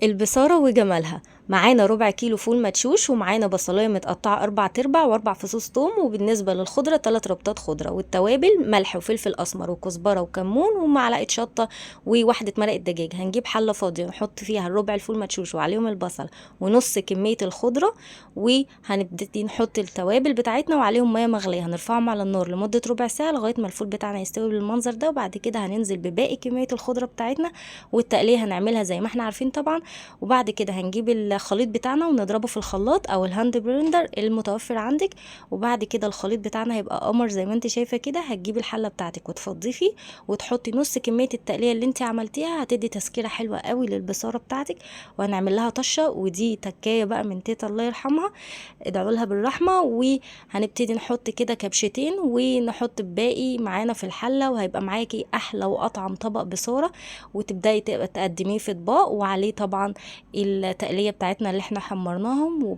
البصارة وجمالها. معانا ربع كيلو فول مدشوش، ومعانا بصلايه متقطعه 4 ارباع، و4 فصوص توم، وبالنسبه للخضره 3 ربطات خضره، والتوابل ملح وفلفل اسمر وكزبره وكمون ومعلقه شطه وواحده مرقه دجاج. هنجيب حله فاضيه نحط فيها الربع الفول مدشوش وعليهم البصل ونص كميه الخضره، وهنبتدي نحط التوابل بتاعتنا وعليهم ميه مغليه. هنرفعهم على النار لمده ربع ساعه لغايه ما الفول بتاعنا يستوي بالمنظر ده، وبعد كده هننزل بباقي كميه الخضره بتاعتنا، والتقليه هنعملها زي ما احنا عارفين طبعا. وبعد كده هنجيب الخليط بتاعنا ونضربه في الخلاط او الهاند بلندر المتوفر عندك، وبعد كده الخليط بتاعنا هيبقى قمر زي ما انت شايفه كده. هتجيبي الحله بتاعتك وتفضيه فيه وتحطي نص كميه التقليه اللي انت عملتيها، هتدي تسكيره حلوه قوي للبصاره بتاعتك. وهنعمل لها طشه، ودي تكايه بقى من تيتا الله يرحمها، ادعوا لها بالرحمه. وهنبتدي نحط كده كبشتين ونحط الباقي معانا في الحله، وهيبقى معاكي احلى واطعم طبق بصاره. وتبداي تقدميه في اطباق وعليه طبعا التقليه بتاعتنا اللي احنا حمرناهم.